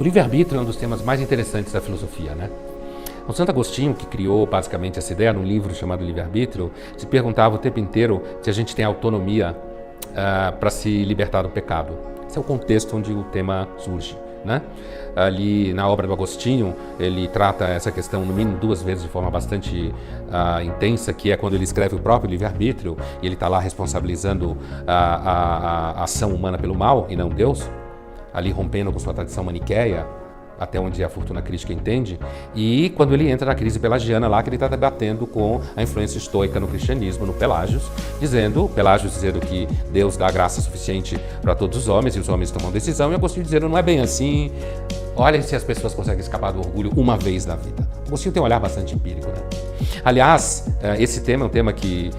O livre-arbítrio é um dos temas mais interessantes da filosofia, né? O Santo Agostinho, que criou basicamente essa ideia num livro chamado Livre-arbítrio, se perguntava o tempo inteiro se a gente tem autonomia para se libertar do pecado. Esse é o contexto onde o tema surge, né? Ali na obra do Agostinho, ele trata essa questão no mínimo 2 vezes de forma bastante intensa, que é quando ele escreve o próprio livre-arbítrio e ele está lá responsabilizando a ação humana pelo mal e não Deus, ali rompendo com sua tradição maniqueia, até onde a fortuna crítica entende, e quando ele entra na crise pelagiana lá, que ele está debatendo com a influência estoica no cristianismo, no Pelágios dizendo que Deus dá graça suficiente para todos os homens e os homens tomam decisão, e Agostinho dizendo não é bem assim, olhem se as pessoas conseguem escapar do orgulho uma vez na vida. Agostinho tem um olhar bastante empírico, né? Aliás, esse tema é um tema que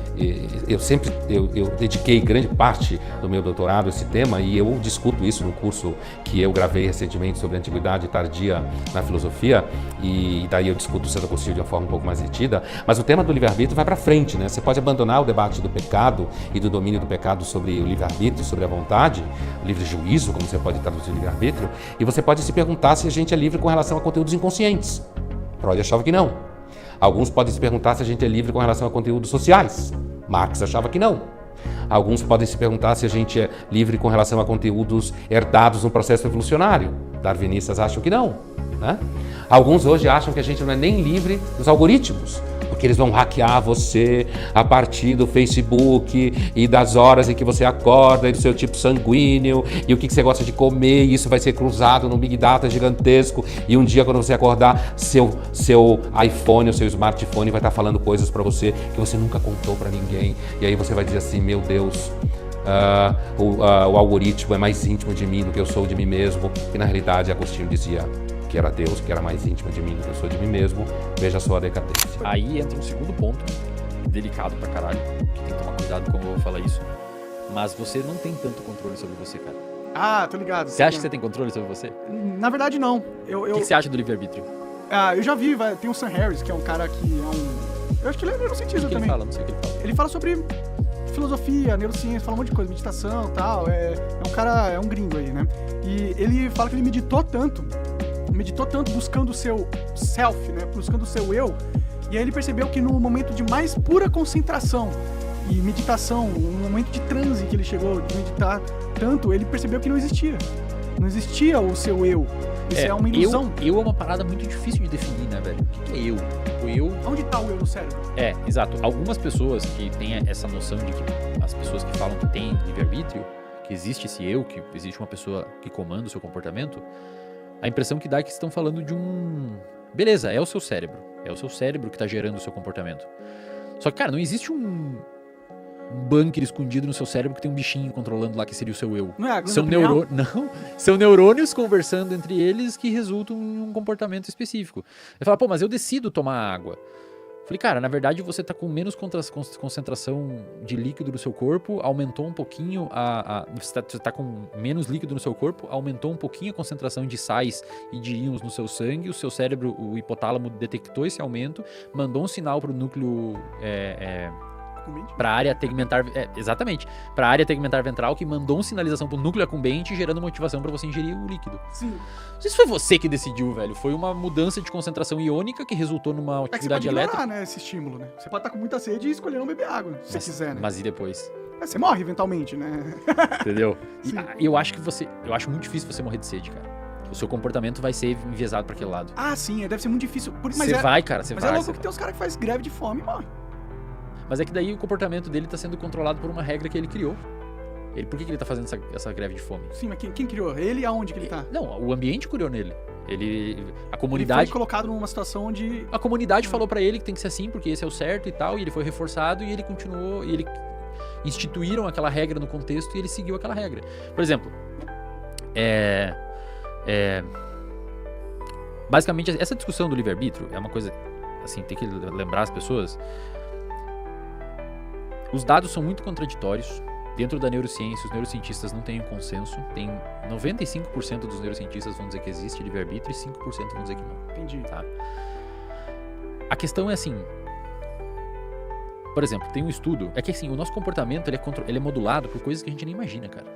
eu dediquei grande parte do meu doutorado a esse tema, e eu discuto isso no curso que eu gravei recentemente sobre a antiguidade tardia na filosofia, e daí eu discuto o Santo Agostinho de uma forma um pouco mais retida, mas o tema do livre-arbítrio vai para frente, né? Você pode abandonar o debate do pecado e do domínio do pecado sobre o livre-arbítrio, sobre a vontade, o livre-juízo, como você pode traduzir o livre-arbítrio, e você pode se perguntar se a gente é livre com relação a conteúdos inconscientes. Freud achava que não. Alguns podem se perguntar se a gente é livre com relação a conteúdos sociais. Marx achava que não. Alguns podem se perguntar se a gente é livre com relação a conteúdos herdados no processo evolucionário. Darwinistas acham que não, né? Alguns hoje acham que a gente não é nem livre dos algoritmos, porque eles vão hackear você a partir do Facebook e das horas em que você acorda e do seu tipo sanguíneo e o que você gosta de comer, e isso vai ser cruzado num Big Data gigantesco, e um dia quando você acordar, seu iPhone, o seu smartphone vai estar falando coisas para você que você nunca contou para ninguém, e aí você vai dizer assim, meu Deus, o algoritmo é mais íntimo de mim do que eu sou de mim mesmo, e na realidade Agostinho dizia que era Deus, que era mais íntimo de mim do que eu sou de mim mesmo. Veja só a decadência. Aí entra um segundo ponto, delicado pra caralho, que tem que tomar cuidado como eu vou falar isso, mas você não tem tanto controle sobre você, cara. Ah, tô ligado. Você acha que você tem controle sobre você? Na verdade, não. O que você acha do livre-arbítrio? Eu já vi, tem o Sam Harris, que é um cara que é um... Eu acho que ele é neurocientista também. Não sei o que ele fala. Ele fala sobre filosofia, neurociência, fala um monte de coisa, meditação e tal. É um cara, é um gringo aí, né? E ele fala que ele meditou tanto buscando o seu self, né? Buscando o seu eu. E aí ele percebeu que no momento de mais pura concentração e meditação, no momento de transe que ele chegou de meditar tanto, ele percebeu que não existia. Não existia o seu eu. Isso é uma ilusão. Eu é uma parada muito difícil de definir, né, velho? O que é eu? O eu... Onde tá o eu no cérebro? Exato. Algumas pessoas que têm essa noção de que as pessoas que falam que têm livre-arbítrio, que existe esse eu, que existe uma pessoa que comanda o seu comportamento, a impressão que dá é que estão falando de um... Beleza, é o seu cérebro. É o seu cérebro que está gerando o seu comportamento. Só que, cara, não existe um bunker escondido no seu cérebro que tem um bichinho controlando lá, que seria o seu eu. Não é a São neurônios conversando entre eles que resultam em um comportamento específico. Ele fala, mas eu decido tomar água. Falei, cara, na verdade você tá com menos concentração de líquido no seu corpo, aumentou um pouquinho você tá com menos líquido no seu corpo, aumentou um pouquinho a concentração de sais e de íons no seu sangue, o seu cérebro, o hipotálamo detectou esse aumento, mandou um sinal pro núcleo... para a área tegmentar, exatamente, para a área tegmentar ventral, que mandou uma sinalização pro núcleo acumbente, gerando motivação para você ingerir o líquido. Sim. Não sei se foi você que decidiu, velho. Foi uma mudança de concentração iônica que resultou numa atividade elétrica. Você pode ignorar, né, esse estímulo, né? Você pode estar com muita sede e escolher não beber água, se você quiser, né? Mas e depois? Você morre eventualmente, né? Entendeu? Eu acho muito difícil você morrer de sede, cara. O seu comportamento vai ser enviesado para aquele lado. Ah, sim, deve ser muito difícil. Você vai, cara, você vai. Mas é louco que tem os caras que fazem greve de fome e morrem. Mas é que daí o comportamento dele tá sendo controlado por uma regra que ele criou. Por que ele tá fazendo essa greve de fome? Sim, mas quem criou? Ele e aonde que ele tá? Não, o ambiente criou nele. A comunidade... Ele foi colocado numa situação onde... A comunidade falou pra ele que tem que ser assim, porque esse é o certo e tal, e ele foi reforçado, e ele continuou, e ele instituíram aquela regra no contexto, e ele seguiu aquela regra. Por exemplo, basicamente, essa discussão do livre-arbítrio é uma coisa, assim, tem que lembrar as pessoas... Os dados são muito contraditórios. Dentro da neurociência, os neurocientistas não têm um consenso. 95% dos neurocientistas vão dizer que existe livre-arbítrio e 5% vão dizer que não. Entendi. Tá? A questão é assim... Por exemplo, tem um estudo... É que assim, o nosso comportamento ele é modulado por coisas que a gente nem imagina, cara.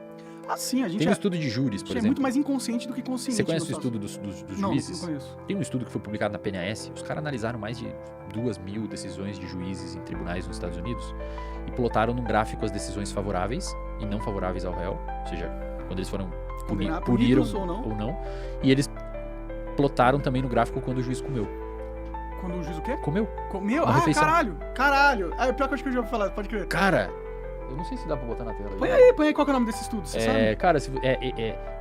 Ah, sim, a gente Tem um estudo de júris, por é exemplo. muito mais inconsciente do que consciente. Você conhece o no estudo dos Não, juízes? não conheço. Tem um estudo que foi publicado na PNAS. Os caras analisaram mais de 2.000 decisões de juízes em tribunais nos Estados Unidos e plotaram num gráfico as decisões favoráveis e não favoráveis ao réu. Ou seja, quando eles foram puniram Punidos ou não. E eles plotaram também no gráfico quando o juiz comeu. Quando o juiz o quê? Comeu. Comeu? Uma Ah, refeição. caralho. Ah, é a pior coisa que eu já ouvi falar, pode crer. Cara, eu não sei se dá pra botar na tela. Põe aí qual que é o nome desse estudo, você sabe? Cara,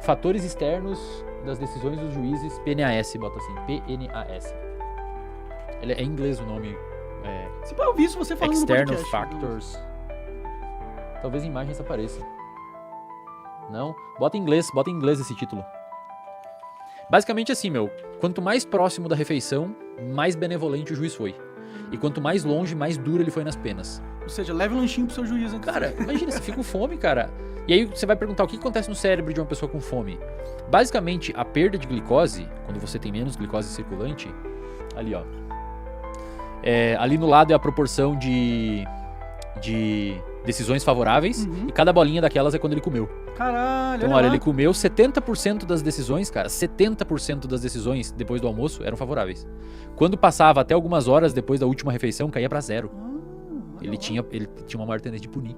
fatores externos das decisões dos juízes, PNAS, bota assim, PNAS. É em inglês o nome. Se eu ouvir isso você falando External no podcast. Factors. Talvez em imagens apareça. Não? Bota em inglês esse título. Basicamente assim, quanto mais próximo da refeição, mais benevolente o juiz foi. E quanto mais longe, mais duro ele foi nas penas. Ou seja, leve um lanchinho pro seu juiz antes. Cara, imagina, você fica com fome, cara. E aí você vai perguntar o que acontece no cérebro de uma pessoa com fome. Basicamente, a perda de glicose, quando você tem menos glicose circulante, ali ó. Ali no lado é a proporção de decisões favoráveis, e cada bolinha daquelas é quando ele comeu. Caralho, Então, olha, ele comeu 70% das decisões, cara, 70% das decisões depois do almoço eram favoráveis. Quando passava até algumas horas depois da última refeição, caía pra 0. Ele tinha uma maior tendência de punir.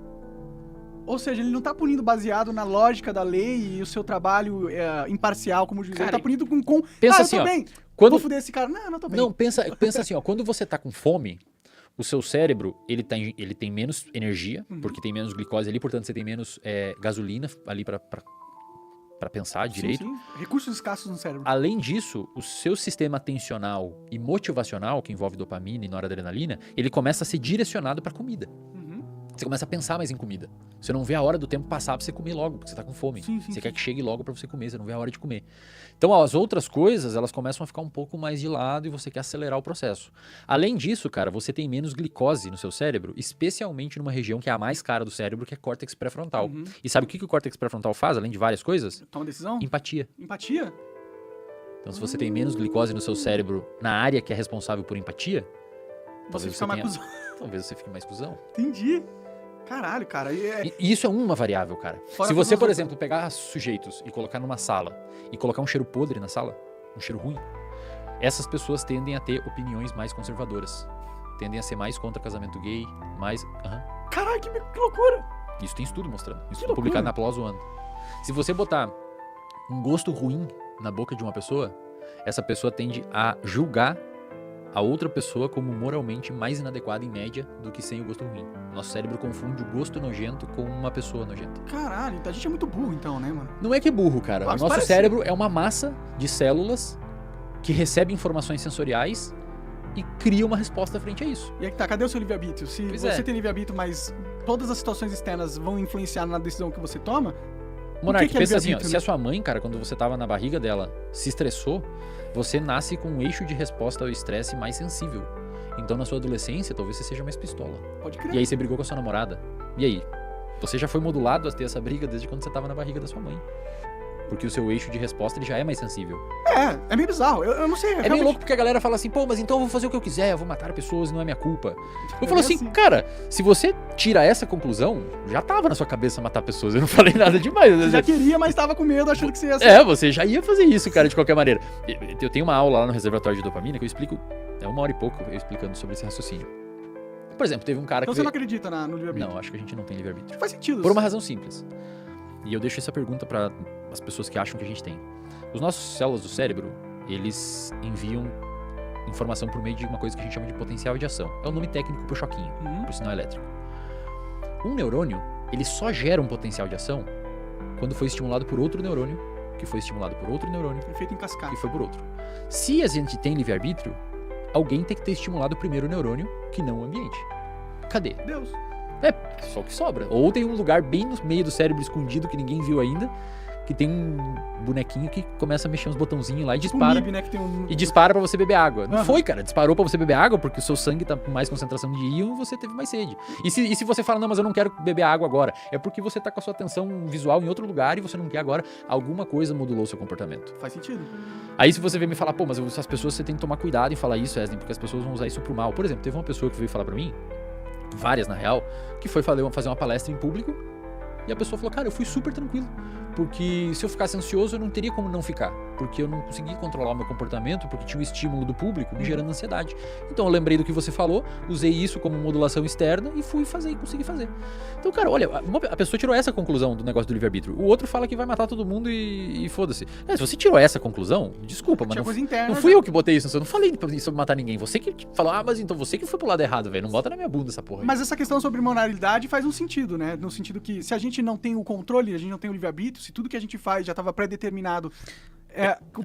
Ou seja, ele não tá punindo baseado na lógica da lei e o seu trabalho imparcial como juiz. Cara, ele tá punindo com pensa eu assim, tô ó, bem. quando- Vou fuder esse cara. Não, tô bem. Não, pensa assim, ó, quando você tá com fome, o seu cérebro, ele tem menos energia, porque tem menos glicose ali, portanto você tem menos gasolina ali pra pensar direito. Sim. Recursos escassos no cérebro. Além disso, o seu sistema atencional e motivacional, que envolve dopamina e noradrenalina, ele começa a ser direcionado pra comida. Você começa a pensar mais em comida. Você não vê a hora do tempo passar pra você comer logo, porque você tá com fome. Você quer que chegue logo pra você comer, você não vê a hora de comer. Então, as outras coisas, elas começam a ficar um pouco mais de lado e você quer acelerar o processo. Além disso, cara, você tem menos glicose no seu cérebro, especialmente numa região que é a mais cara do cérebro, que é córtex pré-frontal. E sabe o que o córtex pré-frontal faz, além de várias coisas? Toma decisão? Empatia. Empatia? Então, se você tem menos glicose no seu cérebro na área que é responsável por empatia, Você fica mais cuzão. talvez você fique mais cuzão. Entendi. Caralho, cara. E isso é uma variável, cara. Fora Se você, todas por as exemplo, pegar sujeitos e colocar numa sala e colocar um cheiro podre na sala, um cheiro ruim, essas pessoas tendem a ter opiniões mais conservadoras. Tendem a ser mais contra casamento gay, mais... Caralho, que loucura. Isso tem estudo mostrando. Isso foi loucura. publicado na PLOS One. Se você botar um gosto ruim na boca de uma pessoa, essa pessoa tende a julgar a outra pessoa como moralmente mais inadequada em média do que sem o gosto ruim. Nosso cérebro confunde o gosto nojento com uma pessoa nojenta. Caralho, então a gente é muito burro então, né, mano? Não é que é burro, cara. Mas O nosso parece. cérebro é uma massa de células que recebe informações sensoriais e cria uma resposta frente a isso. E aí que tá, cadê o seu livre-arbítrio? Se Pois você é. tem livre-arbítrio, mas todas as situações externas vão influenciar na decisão que você toma, Monark, que é pensa assim, ó, livre-arbítrio, se né? a sua mãe, cara, quando você tava na barriga dela, se estressou, você nasce com um eixo de resposta ao estresse mais sensível. Então, na sua adolescência, talvez você seja mais pistola. pode crer. E aí você brigou com a sua namorada. E aí? Você já foi modulado a ter essa briga desde quando você tava na barriga da sua mãe. Porque o seu eixo de resposta ele já é mais sensível. É meio bizarro. Eu não sei. É meio louco porque a galera fala assim, pô, mas então eu vou fazer o que eu quiser, eu vou matar pessoas, não é minha culpa. Eu falo assim, cara, se você tira essa conclusão, já tava na sua cabeça matar pessoas, eu não falei nada demais. Você já queria, mas tava com medo, achando que você ia ser. Você já ia fazer isso, cara, de qualquer maneira. Eu tenho uma aula lá no reservatório de dopamina que eu explico, 1 hora e pouco eu explicando sobre esse raciocínio. Por exemplo, teve um cara Então que você não veio... acredita no livre-arbítrio? Não, acho que a gente não tem livre-arbítrio. Faz sentido. Por uma razão simples. E eu deixo essa pergunta para as pessoas que acham que a gente tem. Os nossos células do cérebro, eles enviam informação por meio de uma coisa que a gente chama de potencial de ação. É o nome técnico pro choquinho, pro sinal elétrico. Um neurônio, ele só gera um potencial de ação quando foi estimulado por outro neurônio, que foi estimulado por outro neurônio, Efeito em cascata. que foi por outro. Se a gente tem livre-arbítrio, alguém tem que ter estimulado o primeiro neurônio, que não o ambiente. Cadê? Deus. É, só o que sobra. Ou tem um lugar bem no meio do cérebro escondido que ninguém viu ainda, que tem um bonequinho que começa a mexer uns botãozinhos lá e Tipo dispara. um MIB, né, que tem um... E dispara pra você beber água. Não Aham. foi, cara. Disparou pra você beber água porque o seu sangue tá com mais concentração de íon e você teve mais sede. E se você fala, não, mas eu não quero beber água agora, é porque você tá com a sua atenção visual em outro lugar e você não quer agora, alguma coisa modulou o seu comportamento. Faz sentido. Aí se você vem me falar, pô, mas as pessoas, você tem que tomar cuidado em falar isso, Wesley, porque as pessoas vão usar isso pro mal. Por exemplo, teve uma pessoa que veio falar pra mim, várias na real, que foi fazer uma palestra em público e a pessoa falou, cara, eu fui super tranquilo. porque se eu ficasse ansioso, eu não teria como não ficar. Porque eu não conseguia controlar o meu comportamento, porque tinha o estímulo do público me gerando ansiedade. Então eu lembrei do que você falou, usei isso como modulação externa e fui fazer e consegui fazer. Então, cara, olha, a pessoa tirou essa conclusão do negócio do livre-arbítrio. O outro fala que vai matar todo mundo e foda-se. Se você tirou essa conclusão, desculpa, mas Coisa interna, não fui eu que botei isso. Eu não falei sobre matar ninguém. Você que falou, mas então você que foi pro lado errado, velho. Não bota na minha bunda essa porra aí. Mas essa questão sobre moralidade faz um sentido, né? No sentido que se a gente não tem o controle, a gente não tem o livre-arbítrio, se tudo que a gente faz já estava pré-determinado,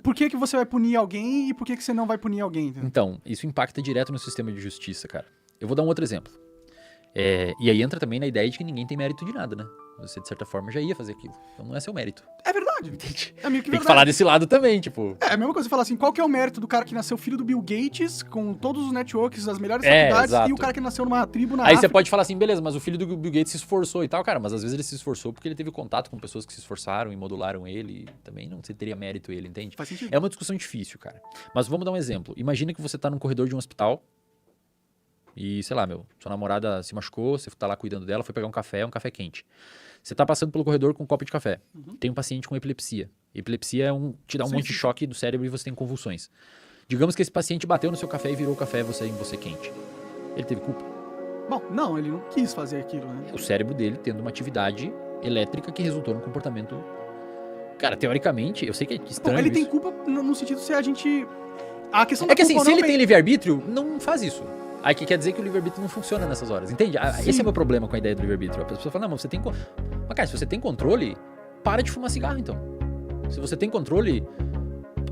por que você vai punir alguém e por que você não vai punir alguém? Entendeu? Então, isso impacta direto no sistema de justiça, cara. Eu vou dar um outro exemplo. E aí entra também na ideia de que ninguém tem mérito de nada, né? Você, de certa forma, já ia fazer aquilo. Então não é seu mérito. É verdade. Entende? É meio que Tem que verdade. falar desse lado também, tipo... É a mesma coisa, você fala assim, qual que é o mérito do cara que nasceu filho do Bill Gates, com todos os networks, as melhores faculdades, exato. e o cara que nasceu numa tribo na Aí você África? pode falar assim, beleza, mas o filho do Bill Gates se esforçou e tal, cara, mas às vezes ele se esforçou porque ele teve contato com pessoas que se esforçaram e modularam ele, e também não você teria mérito ele, entende? Faz sentido. É uma discussão difícil, cara. Mas vamos dar um exemplo. Imagina que você tá num corredor de um hospital e, sei lá, sua namorada se machucou, você tá lá cuidando dela, foi pegar um café quente. Você tá passando pelo corredor com um copo de café. Tem um paciente com epilepsia. Epilepsia te dá um monte de choque do cérebro e você tem convulsões. Digamos que esse paciente bateu no seu café e virou o café em você quente. Ele teve culpa. Bom, não, ele não quis fazer aquilo, né? O cérebro dele tendo uma atividade elétrica que resultou num comportamento... Cara, teoricamente, eu sei que é estranho Bom, ele tem isso. culpa no sentido se a gente... A questão da É que assim, culpa se não ele vem- tem livre-arbítrio, não faz isso. Aí que quer dizer que o livre-arbítrio não funciona nessas horas, entende? Sim. Esse é o meu problema com a ideia do livre-arbítrio. A pessoa fala, não, mas você tem... Mas cara, se você tem controle, para de fumar cigarro, então. Se você tem controle,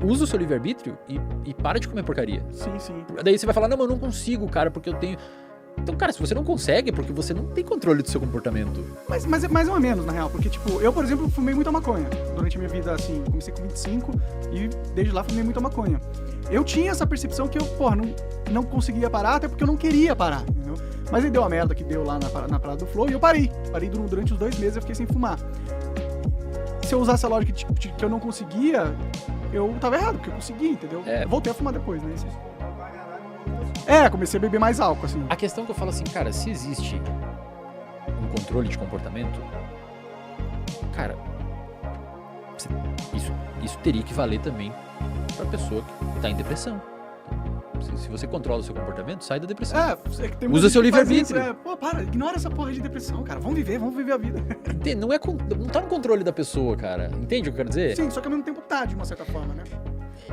usa o seu livre-arbítrio e para de comer porcaria. Sim, sim. Daí você vai falar, não, mas eu não consigo, cara, porque eu tenho... Então, cara, se você não consegue, é porque você não tem controle do seu comportamento. Mas é mais ou menos, na real. Porque, tipo, eu, por exemplo, fumei muita maconha. Durante a minha vida, assim, comecei com 25 e desde lá fumei muita maconha. Eu tinha essa percepção que eu, porra, não conseguia parar, até porque eu não queria parar, entendeu? Mas aí deu a merda que deu lá na parada do Flow e eu parei. Parei durante os 2 meses, eu fiquei sem fumar. Se eu usasse a lógica que eu não conseguia, eu tava errado, porque eu consegui, entendeu? É. Eu voltei a fumar depois, né? Comecei a beber mais álcool, assim. A questão que eu falo assim, cara, se existe um controle de comportamento, cara, isso teria que valer também pra pessoa que tá em depressão. Se você controla o seu comportamento, sai da depressão. É que tem Usa muita seu gente que faz livre-arbítrio. isso, Pô, para, ignora essa porra de depressão, cara. Vamos viver a vida. Não tá no controle da pessoa, cara. Entende o que eu quero dizer? Sim, só que ao mesmo tempo tá, de uma certa forma, né?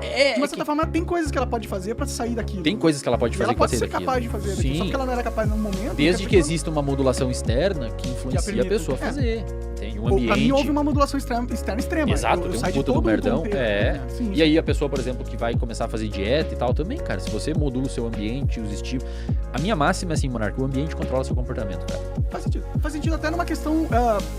É, De uma certa forma, tem coisas que ela pode fazer pra sair daquilo. tem coisas que ela pode E fazer ela que pode vai ser sair daquilo. capaz de fazer daquilo. Só Sim. porque ela não era capaz no momento. Desde que pessoa- exista uma modulação externa que influencia a permita. pessoa a É. fazer. Tem um Ou, pra mim, ambiente. houve uma modulação externa extrema. Exato, eu tem saí um de puta do todo o merdão. contexto, É. né? Sim, E aí a pessoa, por exemplo, que vai começar a fazer dieta e tal também, cara, se você modula o seu ambiente, os estímulos... A minha máxima é assim, Monarca, o ambiente controla seu comportamento, cara. Faz sentido. Faz sentido até numa questão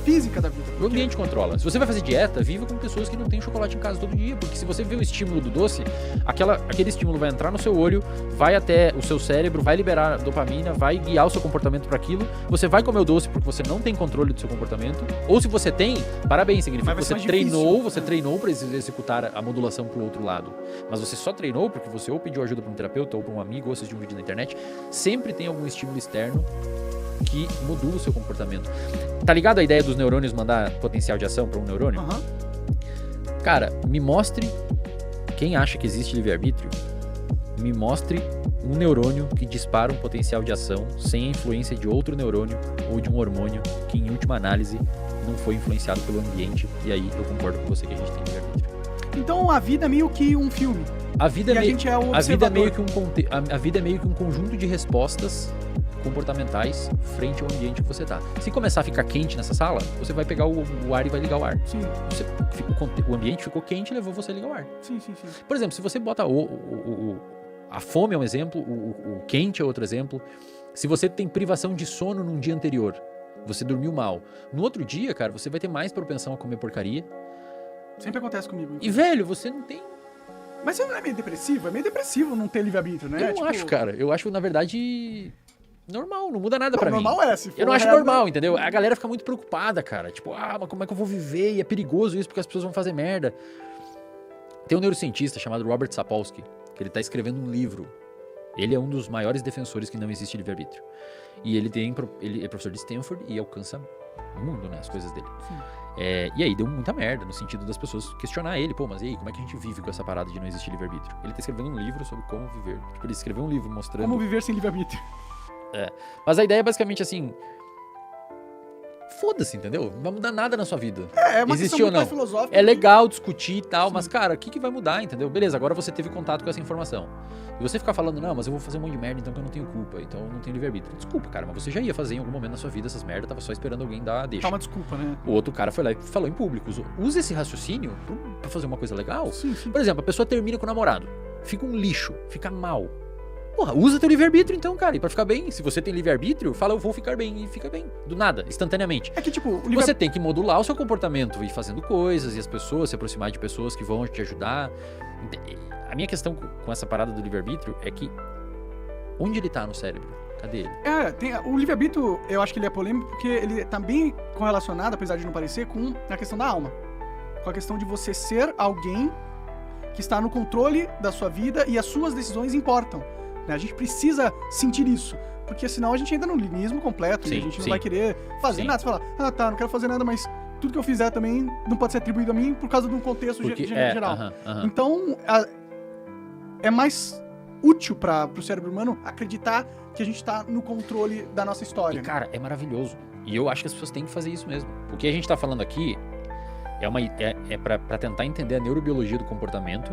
física da vida. O ambiente controla. Se você vai fazer dieta, viva com pessoas que não têm chocolate em casa todo dia, porque se você vê o estímulo do doce, aquele estímulo vai entrar no seu olho, vai até o seu cérebro, vai liberar dopamina, vai guiar o seu comportamento para aquilo. Você vai comer o doce porque você não tem controle do seu comportamento, ou se você tem, parabéns, significa Mas que vai você ser mais treinou, difícil. você treinou para executar a modulação pro outro lado. Mas você só treinou porque você ou pediu ajuda para um terapeuta ou para um amigo ou assistiu um vídeo na internet. Sempre tem algum estímulo externo que modula o seu comportamento. Tá ligado a ideia dos neurônios mandar potencial de ação para um neurônio? Aham. Cara, me mostre, quem acha que existe livre-arbítrio, me mostre um neurônio que dispara um potencial de ação sem a influência de outro neurônio ou de um hormônio que, em última análise, não foi influenciado pelo ambiente. E aí eu concordo com você que a gente tem livre-arbítrio. Então a vida é meio que um filme. A vida, E a gente é o a vida é meio observador. que a vida é meio que um conjunto de respostas comportamentais frente ao ambiente que você tá. Se começar a ficar quente nessa sala, você vai pegar o ar e vai ligar o ar. Sim, O ambiente ficou quente e levou você a ligar o ar. sim, sim. Por exemplo, se você bota a fome é um exemplo, o quente é outro exemplo. Se você tem privação de sono num dia anterior, você dormiu mal. No outro dia, cara, você vai ter mais propensão a comer porcaria. Sempre acontece comigo. E, velho, você não tem... Mas você não é meio depressivo? É meio depressivo não ter livre-arbítrio, né? Eu não acho, cara. Eu acho, na verdade, normal. Não muda nada Não, pra mim. normal é, se for Eu não acho regra- normal, entendeu? A galera fica muito preocupada, cara. Tipo, mas como é que eu vou viver? E é perigoso isso porque as pessoas vão fazer merda. Tem um neurocientista chamado Robert Sapolsky, que ele tá escrevendo um livro. Ele é um dos maiores defensores que não existe livre-arbítrio. E ele é professor de Stanford e alcança o mundo, né? As coisas dele. Sim. E aí deu muita merda, no sentido das pessoas questionar ele. Pô, mas e aí, como é que a gente vive com essa parada de não existir livre-arbítrio? Ele tá escrevendo um livro sobre como viver. Tipo, ele escreveu um livro mostrando... Como viver sem livre-arbítrio. Mas a ideia é basicamente assim... Foda-se, entendeu? Não vai mudar nada na sua vida. É uma Existe questão ou muito não? mais filosófica. É legal discutir e tal, mas, cara, o que vai mudar, entendeu? Beleza, agora você teve contato com essa informação. E você ficar falando, não, mas eu vou fazer um monte de merda, então que eu não tenho culpa, então eu não tenho livre-arbítrio. Desculpa, cara, mas você já ia fazer em algum momento na sua vida essas merdas, tava só esperando alguém dar a deixa. Tá uma desculpa, né? O outro cara foi lá e falou em público. Usa esse raciocínio pra fazer uma coisa legal. Sim. Por exemplo, a pessoa termina com o namorado. Fica um lixo, fica mal. Porra, usa teu livre-arbítrio então, cara. E pra ficar bem, se você tem livre-arbítrio, fala eu vou ficar bem e fica bem. Do nada, instantaneamente. É que, tipo, Você tem que modular o seu comportamento, ir fazendo coisas e as pessoas, se aproximar de pessoas que vão te ajudar. A minha questão com essa parada do livre-arbítrio é que onde ele tá no cérebro? Cadê ele? O livre-arbítrio, eu acho que ele é polêmico porque ele tá bem correlacionado, apesar de não parecer, com a questão da alma. Com a questão de você ser alguém que está no controle da sua vida e as suas decisões importam. Né? A gente precisa sentir isso, porque senão a gente entra no linismo completo e a gente não vai querer fazer nada. Você fala, não quero fazer nada, mas tudo que eu fizer também não pode ser atribuído a mim por causa de um contexto geral. Então, é mais útil para o cérebro humano acreditar que a gente tá no controle da nossa história. E, cara, é maravilhoso. E eu acho que as pessoas têm que fazer isso mesmo. O que a gente tá falando aqui é pra tentar entender a neurobiologia do comportamento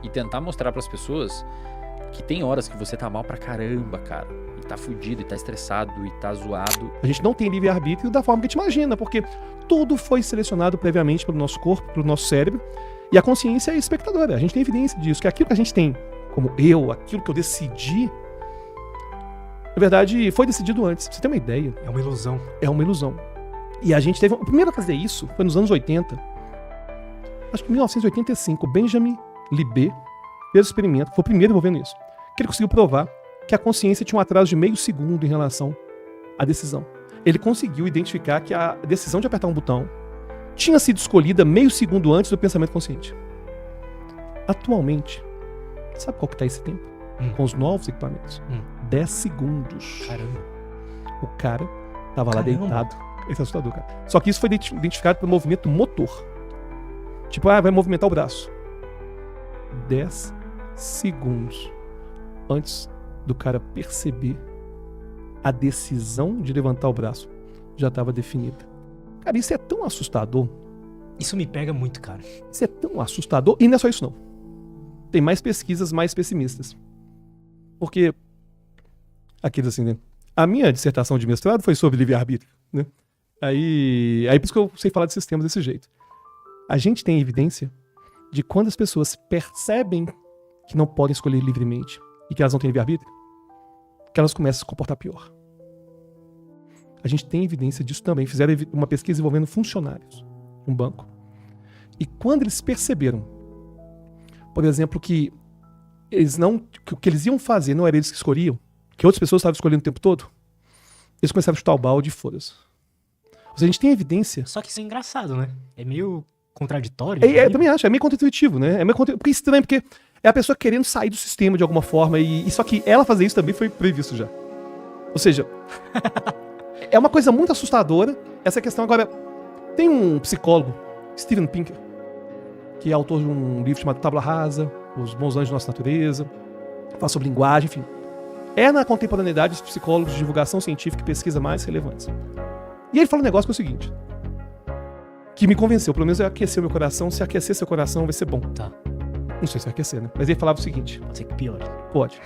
e tentar mostrar pras pessoas que tem horas que você tá mal pra caramba, cara. E tá fudido, e tá estressado, e tá zoado. A gente não tem livre-arbítrio da forma que a gente imagina, porque tudo foi selecionado previamente pelo nosso corpo, pelo nosso cérebro, e a consciência é espectadora. A gente tem evidência disso, que aquilo que a gente tem como aquilo que eu decidi, na verdade, foi decidido antes. Pra você ter uma ideia. É uma ilusão. É uma ilusão. E a gente teve... O primeiro a fazer isso foi nos anos 80. Acho que em 1985, Benjamin Libet fez o experimento, foi o primeiro envolvendo isso. Que ele conseguiu provar que a consciência tinha um atraso de meio segundo em relação à decisão. Ele conseguiu identificar que a decisão de apertar um botão tinha sido escolhida meio segundo antes do pensamento consciente. Atualmente, sabe qual que tá esse tempo? Com os novos equipamentos. 10 segundos. Caramba. O cara tava lá deitado. Esse é assustador, cara. Só que isso foi identificado pelo movimento motor. Tipo, vai movimentar o braço. 10 segundos antes do cara perceber a decisão de levantar o braço já estava definida. Cara, isso é tão assustador. Isso me pega muito, cara. Isso é tão assustador. E não é só isso, não. Tem mais pesquisas mais pessimistas. Porque, aqueles assim, né? A minha dissertação de mestrado foi sobre livre-arbítrio, né? Aí por isso que eu sei falar desses temas desse jeito. A gente tem evidência de quando as pessoas percebem que não podem escolher livremente e que elas não têm livre-arbítrio, que elas começam a se comportar pior. A gente tem evidência disso também. Fizeram uma pesquisa envolvendo funcionários de um banco. E quando eles perceberam, por exemplo, que o que eles iam fazer não era eles que escolhiam, que outras pessoas estavam escolhendo o tempo todo, eles começaram a chutar o balde e foda-se. Ou seja, a gente tem evidência. Só que isso é engraçado, né? É meio contraditório. Eu também acho, é meio contra-intuitivo, né? Porque é estranho, porque é a pessoa querendo sair do sistema de alguma forma, e só que ela fazer isso também foi previsto já. Ou seja, é uma coisa muito assustadora essa questão. Agora, tem um psicólogo, Steven Pinker, que é autor de um livro chamado Tábula Rasa, Os Bons Anjos de Nossa Natureza, fala sobre linguagem, enfim. É na contemporaneidade os psicólogos de divulgação científica e pesquisa mais relevantes. E ele fala um negócio que é o seguinte, que me convenceu, pelo menos é aquecer o meu coração. Se aquecer seu coração vai ser bom. Tá. Não sei se vai aquecer, né? Mas ele falava o seguinte. Pode ser que piore. Pode.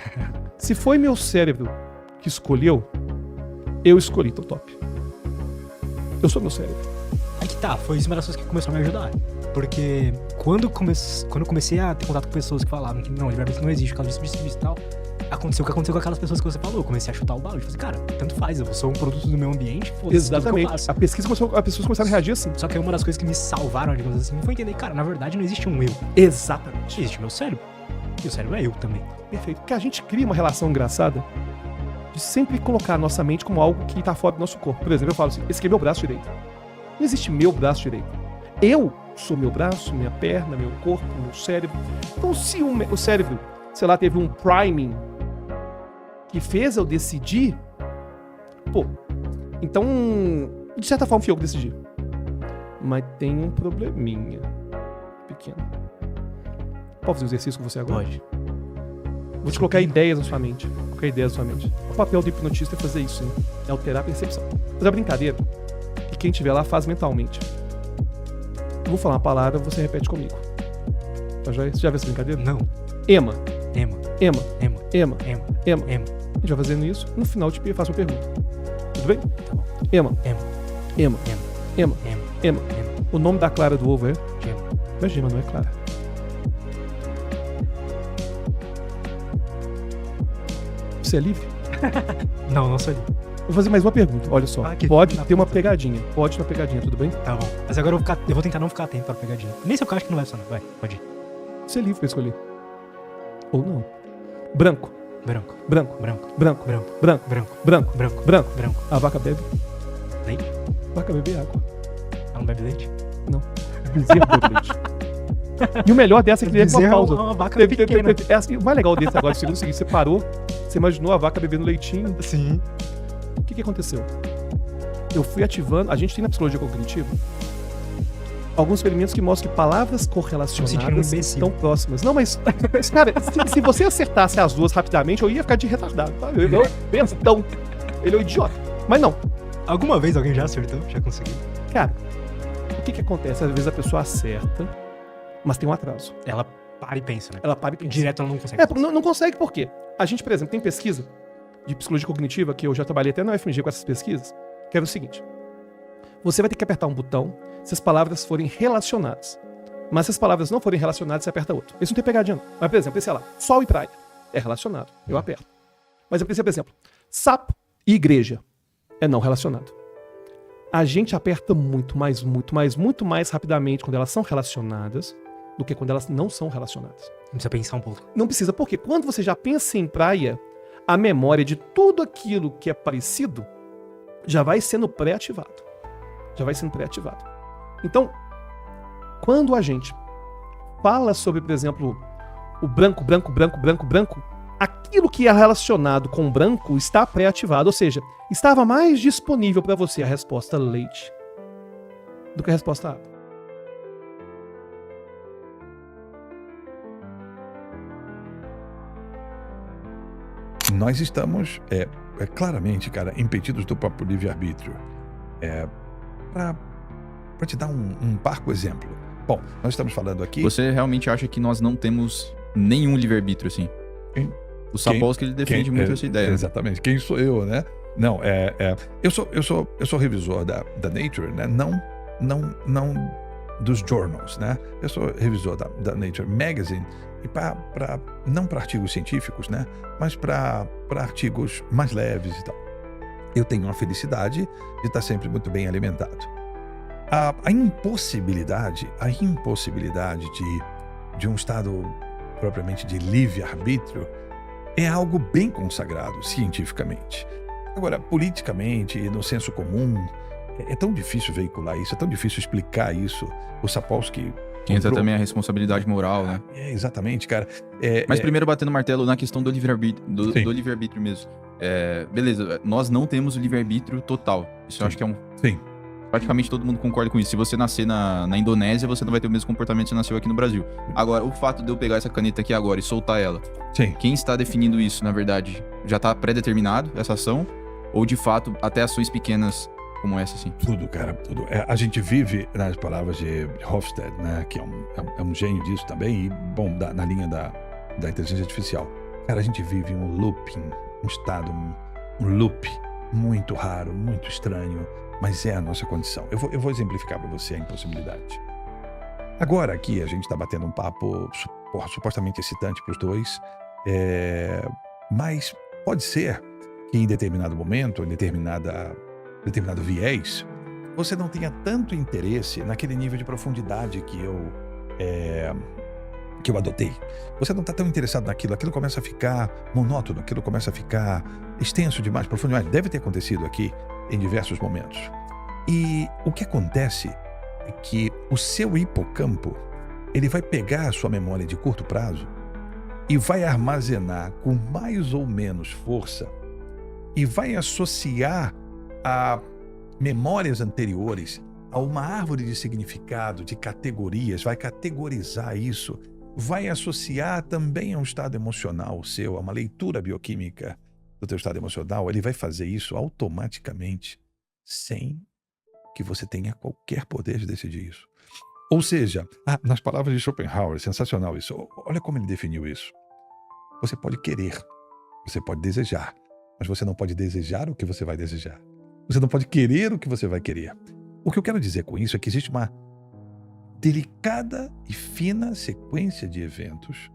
Se foi meu cérebro que escolheu, eu escolhi, tô top. Eu sou meu cérebro. Aí que tá, foi isso uma das coisas que começou a me ajudar. Porque quando eu comecei a ter contato com pessoas que falavam que não, livre-arbítrio não existe, por causa disso e tal, aconteceu o que aconteceu com aquelas pessoas que você falou. Eu comecei a chutar o balde. Falei, cara, tanto faz, eu sou um produto do meu ambiente, foda-se. Exatamente. A pesquisa começou, as pessoas começaram a reagir assim. Só que aí uma das coisas que me salvaram, digamos assim, foi entender, cara, na verdade não existe um eu. Exatamente. Existe meu cérebro. E o cérebro é eu também. Perfeito. Porque a gente cria uma relação engraçada de sempre colocar a nossa mente como algo que tá fora do nosso corpo. Por exemplo, eu falo assim, esse aqui é meu braço direito. Não existe meu braço direito. Eu sou meu braço, minha perna, meu corpo, meu cérebro. Então se o cérebro, sei lá, teve um priming que fez eu decidir, pô, então, de certa forma fui eu que decidi. mas tem um probleminha pequeno. Pode fazer um exercício com você agora? Pode. Vou te colocar ideias na sua mente. O papel do hipnotista é fazer isso, né? É alterar a percepção. Mas a brincadeira que quem estiver lá faz mentalmente. Eu vou falar uma palavra, você repete comigo. Tá joia? Você já viu essa brincadeira? Não. Ema. Ema. Ema. Ema. Ema. Ema. Ema. Ema. A gente vai fazendo isso, no final eu faço uma pergunta. Tudo bem? Tá bom. Ema. Ema. Ema. Ema. Ema. Ema. Ema. Ema. O nome da clara do ovo é? Gema. Não é gema, não é clara. Você é livre? Não, não sou livre. Vou fazer mais uma pergunta, olha só. Ah, que Pode filho da ter uma puta. pegadinha. Pode ter uma pegadinha, tudo bem? Tá bom. Mas agora eu vou tentar não ficar atento pra pegadinha. Nem se eu acho que não vai funcionar. Vai, pode ir. Você é livre pra escolher. Ou não. Branco. Branco. Branco. Branco. Branco. Branco. Branco. Branco. Branco. Branco. Branco. Branco. A vaca bebe. Leite? A vaca bebe água. Ela não bebe leite? Bezerro bebe leite. E o melhor dessa é que teve uma Bezerro pausa. é uma vaca pequena. É assim, o mais legal desse agora, segundo o seguinte, você parou, você imaginou a vaca bebendo leitinho. Sim. O que aconteceu? Eu fui ativando, a gente tem na psicologia cognitiva alguns experimentos que mostram que palavras Tô me sentindo um correlacionadas imbecil. estão próximas. Não, mas, cara, se você acertasse as duas rapidamente, eu ia ficar de retardado, tá? Eu penso, então, ele é um idiota. Mas não, Alguma vez alguém já acertou? Já conseguiu? cara, o que acontece? Às vezes a pessoa acerta, mas tem um atraso. Ela para e pensa, né? Ela para e pensa. Direto ela não consegue. Não consegue por quê? A gente, por exemplo, tem pesquisa de psicologia cognitiva, que eu já trabalhei até na UFMG com essas pesquisas, que era o seguinte. Você vai ter que apertar um botão se as palavras forem relacionadas. Mas se as palavras não forem relacionadas, você aperta outro. Isso não tem pegadinha, não. Mas, por exemplo, esse lá, sol e praia. É relacionado. Eu aperto. Mas eu pensei, por exemplo, sapo e igreja. É não relacionado. A gente aperta muito mais rapidamente quando elas são relacionadas do que quando elas não são relacionadas. Precisa pensar um pouco. Não precisa, porque quando você já pensa em praia, a memória de tudo aquilo que é parecido já vai sendo pré-ativado. Então, quando a gente fala sobre, por exemplo, o branco, aquilo que é relacionado com branco está pré-ativado, ou seja, estava mais disponível para você a resposta leite do que a resposta água. Nós estamos, claramente, cara, impedidos do próprio livre-arbítrio. Para te dar um parco exemplo. Bom, nós estamos falando aqui... Você realmente acha que nós não temos nenhum livre-arbítrio, assim? Quem? O Sapolsky, ele defende muito essa ideia. Exatamente. Quem sou eu, né? Não, eu sou revisor da Nature, né? Não dos journals, né? Eu sou revisor da Nature Magazine e não para artigos científicos, né? Mas para artigos mais leves e tal. Eu tenho a felicidade de estar sempre muito bem alimentado. A impossibilidade de um estado propriamente de livre-arbítrio é algo bem consagrado cientificamente. Agora, politicamente e no senso comum, é tão difícil veicular isso, é tão difícil explicar isso. O Sapolsky... Entra também a responsabilidade moral, né? Exatamente, cara. Mas primeiro batendo o martelo na questão do livre-arbítrio, Sim. do livre-arbítrio mesmo. Beleza, nós não temos o livre-arbítrio total. Isso eu acho que é Sim. Praticamente todo mundo concorda com isso. Se você nascer na Indonésia, você não vai ter o mesmo comportamento que você nasceu aqui no Brasil. Agora, o fato de eu pegar essa caneta aqui agora e soltar ela, Sim. quem está definindo isso, na verdade, já está pré-determinado, essa ação? Ou, de fato, até ações pequenas como essa, assim? Tudo, cara, tudo. A gente vive, nas palavras de Hofstede, né, que é um gênio disso também, e, bom, na linha da inteligência artificial. Cara, a gente vive um looping, um estado, um loop muito raro, muito estranho, mas é a nossa condição. Eu vou exemplificar para você a impossibilidade. Agora aqui a gente está batendo um papo supostamente excitante para os dois, mas pode ser que em determinado momento, em determinado viés, você não tenha tanto interesse naquele nível de profundidade que eu adotei. Você não está tão interessado naquilo, aquilo começa a ficar monótono, aquilo começa a ficar extenso demais, profundo demais. Deve ter acontecido aqui em diversos momentos. E o que acontece é que o seu hipocampo, ele vai pegar a sua memória de curto prazo e vai armazenar com mais ou menos força e vai associar a memórias anteriores a uma árvore de significado, de categorias, vai categorizar isso, vai associar também a um estado emocional seu, a uma leitura bioquímica do teu estado emocional. Ele vai fazer isso automaticamente, sem que você tenha qualquer poder de decidir isso. Ou seja, nas palavras de Schopenhauer, sensacional isso. Olha como ele definiu isso. Você pode querer, você pode desejar, mas você não pode desejar o que você vai desejar. Você não pode querer o que você vai querer. O que eu quero dizer com isso é que existe uma delicada e fina sequência de eventos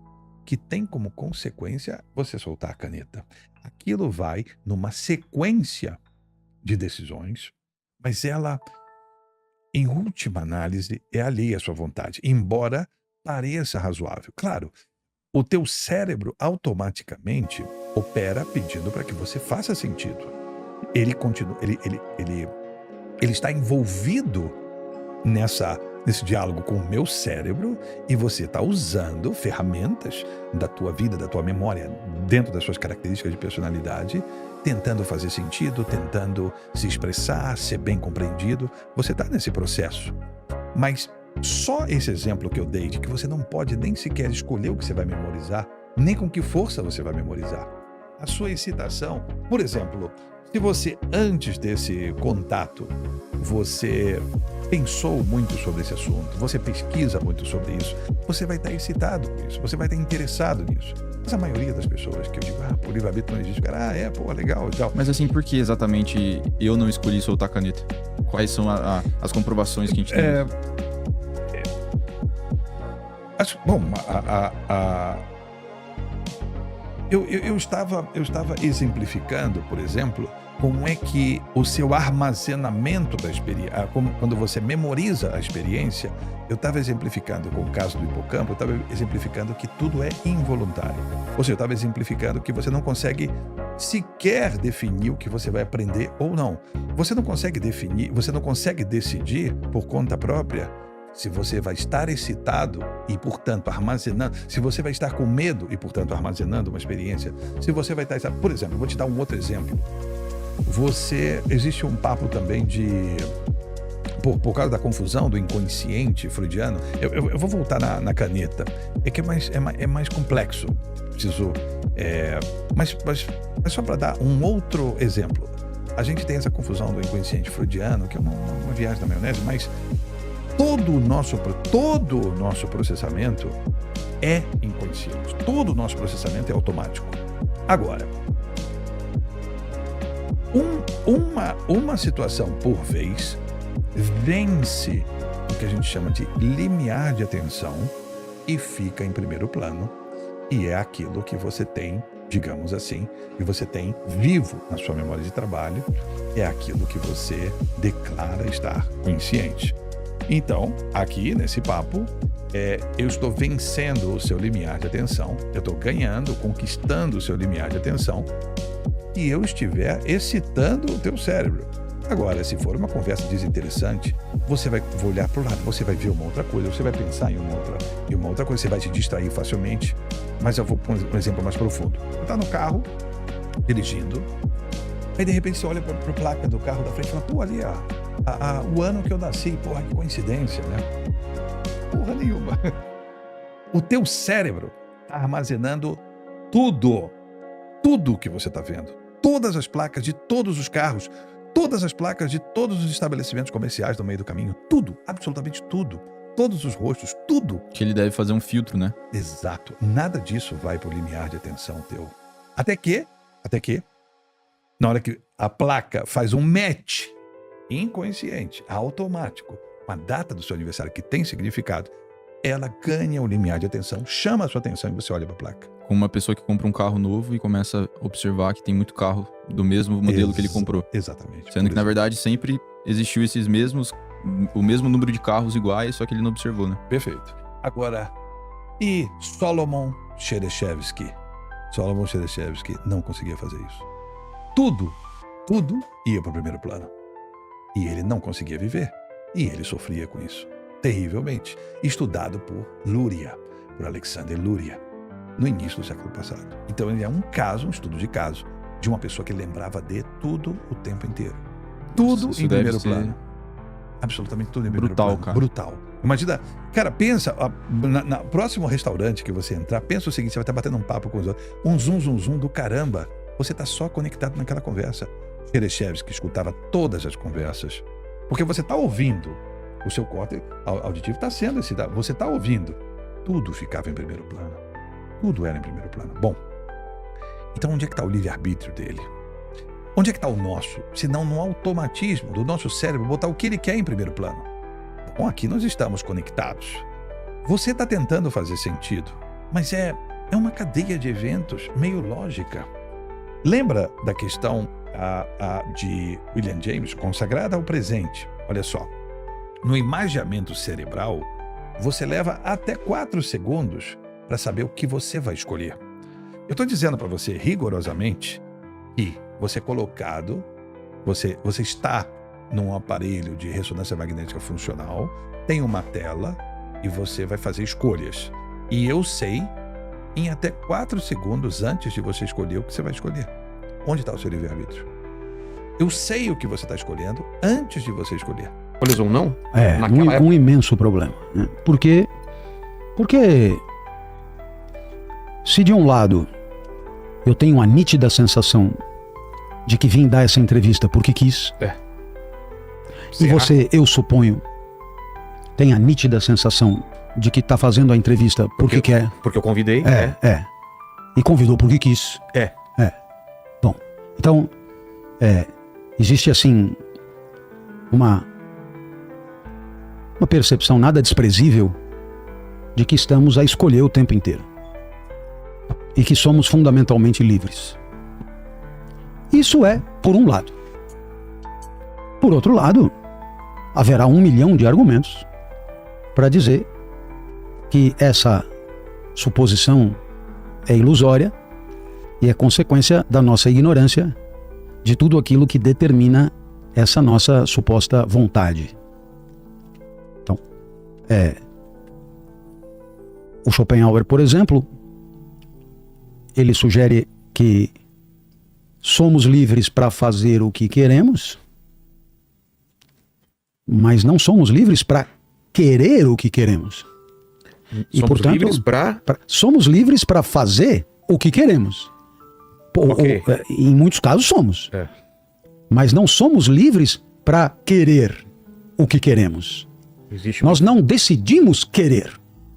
que tem como consequência você soltar a caneta. Aquilo vai numa sequência de decisões, mas ela, em última análise, é alheia à sua vontade, embora pareça razoável. Claro, o teu cérebro automaticamente opera pedindo para que você faça sentido. Ele continua, ele está envolvido nesse diálogo com o meu cérebro, e você está usando ferramentas da tua vida, da tua memória, dentro das suas características de personalidade, tentando fazer sentido, tentando se expressar, ser bem compreendido. Você está nesse processo. Mas só esse exemplo que eu dei, de que você não pode nem sequer escolher o que você vai memorizar, nem com que força você vai memorizar. A sua excitação, por exemplo, se você, antes desse contato, você pensou muito sobre esse assunto, você pesquisa muito sobre isso, você vai estar excitado com isso, você vai estar interessado nisso. Mas a maioria das pessoas que eu digo, o livre-arbítrio não existe, cara, legal e tal. Mas assim, por que exatamente eu não escolhi soltar a caneta? Quais são as comprovações que a gente tem? Eu estava exemplificando, por exemplo, como é que o seu armazenamento da experiência, quando você memoriza a experiência, eu estava exemplificando com o caso do hipocampo, eu estava exemplificando que tudo é involuntário. Ou seja, eu estava exemplificando que você não consegue sequer definir o que você vai aprender ou não. Você não consegue definir, você não consegue decidir por conta própria se você vai estar excitado e, portanto, armazenando, se você vai estar com medo e, portanto, armazenando uma experiência, se você vai estar... Por exemplo, vou te dar um outro exemplo. Existe um papo também de... Por causa da confusão do inconsciente freudiano, eu vou voltar na caneta. É que é mais complexo. Mas só para dar um outro exemplo. A gente tem essa confusão do inconsciente freudiano, que é uma viagem da maionese, mas todo o nosso processamento é inconsciente. Todo o nosso processamento é automático. Agora, uma situação por vez vence o que a gente chama de limiar de atenção e fica em primeiro plano, e é aquilo que você tem, digamos assim, que você tem vivo na sua memória de trabalho, é aquilo que você declara estar consciente. Então, aqui nesse papo, eu estou vencendo o seu limiar de atenção, eu estou ganhando, conquistando o seu limiar de atenção, e eu estiver excitando o teu cérebro. Agora, se for uma conversa desinteressante, você vai olhar para o lado, você vai ver uma outra coisa, você vai pensar em uma outra coisa, você vai te distrair facilmente. Mas eu vou pôr um exemplo mais profundo. Você está no carro, dirigindo, aí de repente você olha para a placa do carro da frente e fala, pô, ali o ano que eu nasci, porra, que coincidência, né? Porra nenhuma. O teu cérebro está armazenando tudo que você está vendo. Todas as placas de todos os carros, todas as placas de todos os estabelecimentos comerciais no meio do caminho, tudo, absolutamente tudo. Todos os rostos, tudo. Que ele deve fazer um filtro, né? Exato. Nada disso vai para o limiar de atenção teu. Até que, na hora que a placa faz um match inconsciente, automático, com a data do seu aniversário que tem significado, ela ganha o limiar de atenção, chama a sua atenção e você olha para a placa. Como uma pessoa que compra um carro novo e começa a observar que tem muito carro do mesmo modelo que ele comprou. Exatamente. Sendo que, na verdade, sempre existiu o mesmo número de carros iguais, só que ele não observou, né? Perfeito. Agora, e Solomon Chereshevsky? Solomon Chereshevsky não conseguia fazer isso. Tudo ia para o primeiro plano. E ele não conseguia viver. E ele sofria com isso, terrivelmente. Estudado por Luria, por Alexander Luria, no início do século passado. Então ele é um estudo de caso, de uma pessoa que lembrava de tudo o tempo inteiro. Tudo em primeiro plano. Absolutamente tudo em primeiro Brutal, plano. cara. Brutal. Imagina, cara, pensa, na próximo restaurante que você entrar, pensa o seguinte, você vai estar batendo um papo com os outros, um zoom do caramba, você tá só conectado naquela conversa. Cherechevsky escutava todas as conversas, porque você tá ouvindo, o seu córtex auditivo está sendo excitado, você tá ouvindo, tudo ficava em primeiro plano, tudo era em primeiro plano. Bom, então onde é que está o livre-arbítrio dele? Onde é que está o nosso? Se não no automatismo do nosso cérebro botar o que ele quer em primeiro plano. Bom, aqui nós estamos conectados. Você está tentando fazer sentido, mas é uma cadeia de eventos meio lógica. Lembra da questão de William James, consagrada ao presente? Olha só, no imaginamento cerebral, você leva até 4 segundos para saber o que você vai escolher. Eu estou dizendo para você rigorosamente que você é colocado, você está num aparelho de ressonância magnética funcional, tem uma tela e você vai fazer escolhas. E eu sei, em até 4 segundos antes de você escolher o que você vai escolher. Onde está o seu livre-arbítrio? Eu sei o que você está escolhendo antes de você escolher. Olhos ou não? É, Naquela um imenso problema. Né? Porque se de um lado eu tenho a nítida sensação de que vim dar essa entrevista porque quis, e você, eu suponho, tem a nítida sensação de que está fazendo a entrevista porque quer. Porque eu convidei. E convidou porque quis. Bom, então, existe assim uma percepção nada desprezível de que estamos a escolher o tempo inteiro. E que somos fundamentalmente livres. Isso é por um lado. Por outro lado, haverá 1 milhão de argumentos para dizer que essa suposição é ilusória e é consequência da nossa ignorância de tudo aquilo que determina essa nossa suposta vontade. Então, o Schopenhauer, por exemplo, ele sugere que somos livres para fazer o que queremos, mas não somos livres para querer o que queremos. E, Somos portanto, livres para... somos livres para fazer o que queremos. Ok. Em muitos casos somos. Mas não somos livres para querer o que queremos. Existe Nós não decidimos querer.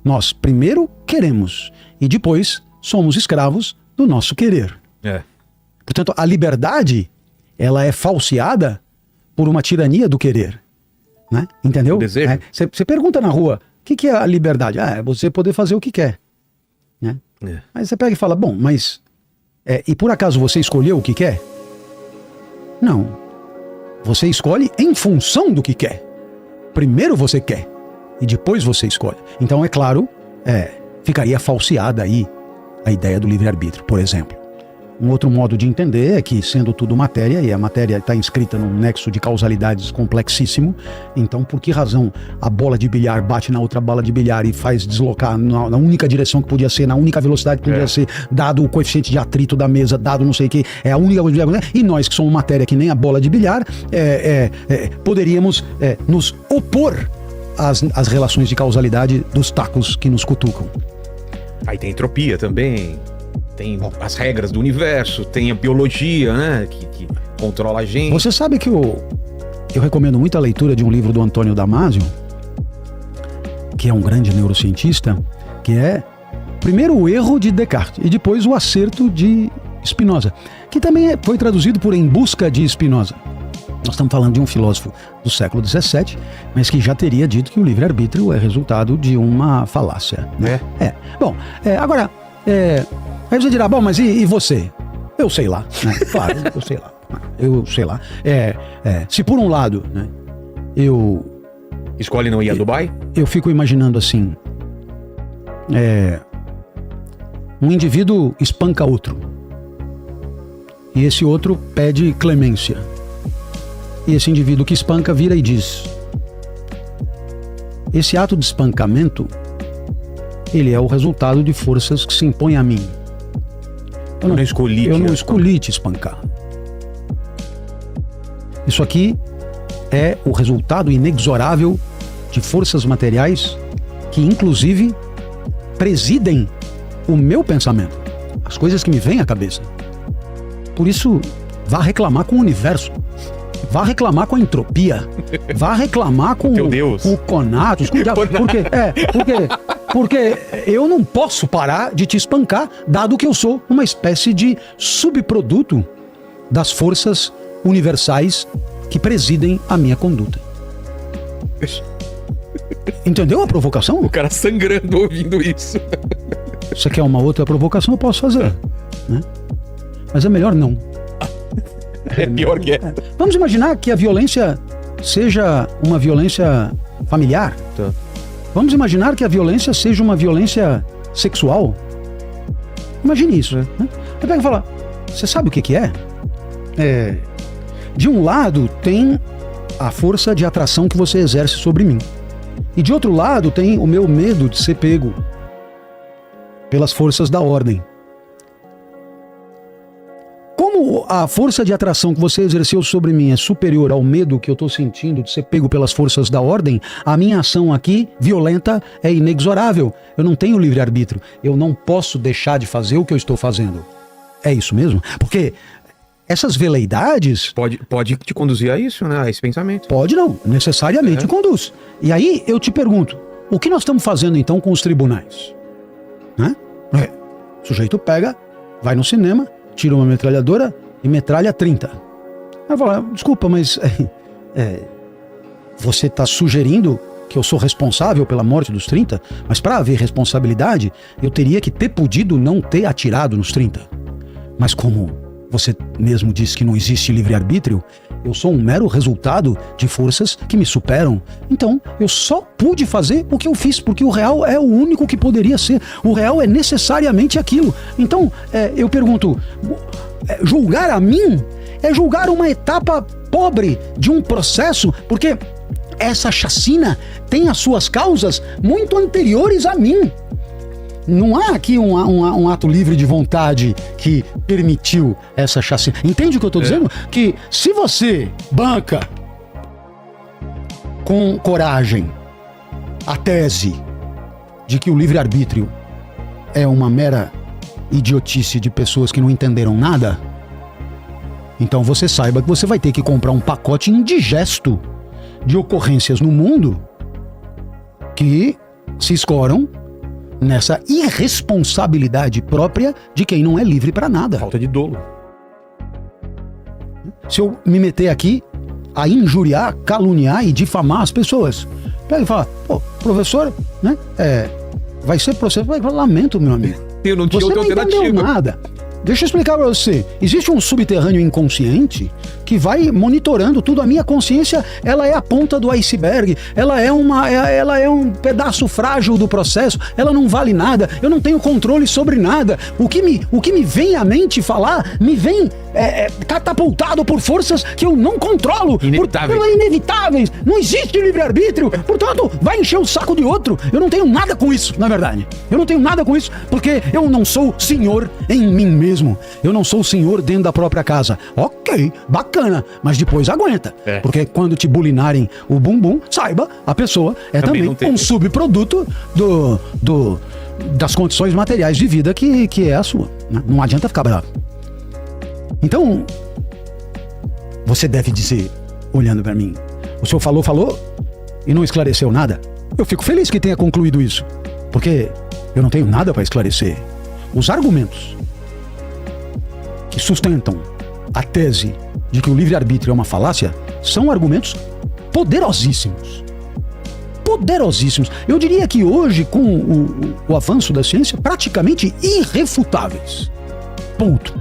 Nós primeiro queremos e depois somos escravos do nosso querer. Portanto, a liberdade, ela é falseada por uma tirania do querer. Né? Entendeu? O desejo. Você pergunta na rua, o que é a liberdade? É você poder fazer o que quer. Né? Aí você pega e fala, bom, mas... e por acaso você escolheu o que quer? Não. Você escolhe em função do que quer. Primeiro você quer e depois você escolhe. Então, é claro, ficaria falseada aí a ideia do livre-arbítrio, por exemplo. Um outro modo de entender é que, sendo tudo matéria, e a matéria está inscrita num nexo de causalidades complexíssimo, então por que razão a bola de bilhar bate na outra bola de bilhar e faz deslocar na única direção que podia ser, na única velocidade que podia ser, dado o coeficiente de atrito da mesa, dado não sei o que, é a única coisa, e nós que somos matéria que nem a bola de bilhar, poderíamos nos opor às relações de causalidade dos tacos que nos cutucam. Aí tem entropia também, tem as regras do universo, tem a biologia, né, que controla a gente. Você sabe que eu recomendo muito a leitura de um livro do Antônio Damasio, que é um grande neurocientista, que é primeiro o erro de Descartes e depois o acerto de Spinoza, que também foi traduzido por Em Busca de Spinoza. Nós estamos falando de um filósofo do século XVII, mas que já teria dito que o livre-arbítrio é resultado de uma falácia. Né? Bom, agora, aí você dirá, bom, mas e você? Eu sei lá, né? Claro, eu sei lá. Eu sei lá. Se por um lado, né, eu Escolhe não ir a Dubai? Eu fico imaginando assim, um indivíduo espanca outro e esse outro pede clemência. E esse indivíduo que espanca vira e diz: esse ato de espancamento, ele é o resultado de forças que se impõem a mim. Eu não escolhi te espancar. Isso aqui é o resultado inexorável de forças materiais que, inclusive, presidem o meu pensamento, as coisas que me vêm à cabeça. Por isso, vá reclamar com o universo, vá reclamar com a entropia, vá reclamar com Teu Deus. com o Conatos, com o diabo, porque eu não posso parar de te espancar, dado que eu sou uma espécie de subproduto das forças universais que presidem a minha conduta. Entendeu a provocação? O cara sangrando ouvindo isso. Você quer uma outra provocação? Eu posso fazer, né? Mas é melhor não. É pior que é. Vamos imaginar que a violência seja uma violência familiar. Tá. Vamos imaginar que a violência seja uma violência sexual. Imagine isso, né? Aí pega e fala, você sabe o que é? De um lado tem a força de atração que você exerce sobre mim. E de outro lado tem o meu medo de ser pego pelas forças da ordem. Como a força de atração que você exerceu sobre mim é superior ao medo que eu estou sentindo de ser pego pelas forças da ordem, a minha ação aqui, violenta, é inexorável. Eu não tenho livre-arbítrio. Eu não posso deixar de fazer o que eu estou fazendo. É isso mesmo? Porque essas veleidades... Pode te conduzir a isso, né? A esse pensamento. Pode não, necessariamente conduz. E aí eu te pergunto, o que nós estamos fazendo então com os tribunais? Né? O sujeito pega, vai no cinema, tira uma metralhadora e metralha 30. Aí fala, desculpa, mas você está sugerindo que eu sou responsável pela morte dos 30? Mas para haver responsabilidade, eu teria que ter podido não ter atirado nos 30. Mas como você mesmo disse que não existe livre-arbítrio, eu sou um mero resultado de forças que me superam. Então, eu só pude fazer o que eu fiz, porque o real é o único que poderia ser. O real é necessariamente aquilo. Então, eu pergunto, julgar a mim é julgar uma etapa pobre de um processo, porque essa chacina tem as suas causas muito anteriores a mim. Não há aqui um ato livre de vontade que permitiu essa chacina. Entende o que eu estou dizendo? Que se você banca com coragem a tese de que o livre-arbítrio é uma mera idiotice de pessoas que não entenderam nada, então você saiba que você vai ter que comprar um pacote indigesto de ocorrências no mundo que se escoram nessa irresponsabilidade própria de quem não é livre para nada. Falta de dolo. Se eu me meter aqui a injuriar, caluniar e difamar as pessoas, pega e fala, pô, professor, né? Vai ser processo, vai, lamento, meu amigo. Eu não tinha Você outra não entendeu alternativa. nada. Deixa eu explicar pra você. Existe um subterrâneo inconsciente que vai monitorando tudo. A minha consciência, ela é a ponta do iceberg. Ela é um pedaço frágil do processo. Ela não vale nada. Eu não tenho controle sobre nada. O que me vem à mente falar, me vem catapultado por forças que eu não controlo. Inevitáveis. Inevitáveis. Não existe livre-arbítrio. Portanto, vai encher o saco de outro. Eu não tenho nada com isso, na verdade. Eu não tenho nada com isso, porque eu não sou senhor em mim mesmo. Eu não sou senhor dentro da própria casa. Ok, bacana, mas depois aguenta. Porque quando te bulinarem o bumbum, saiba, a pessoa é também um subproduto das condições materiais de vida que é a sua. Não adianta ficar bravo. Então, você deve dizer, olhando para mim, o senhor falou e não esclareceu nada. Eu fico feliz que tenha concluído isso, porque eu não tenho nada para esclarecer. Os argumentos que sustentam a tese de que o livre-arbítrio é uma falácia são argumentos poderosíssimos. Poderosíssimos. Eu diria que hoje, com o avanço da ciência, praticamente irrefutáveis. Ponto.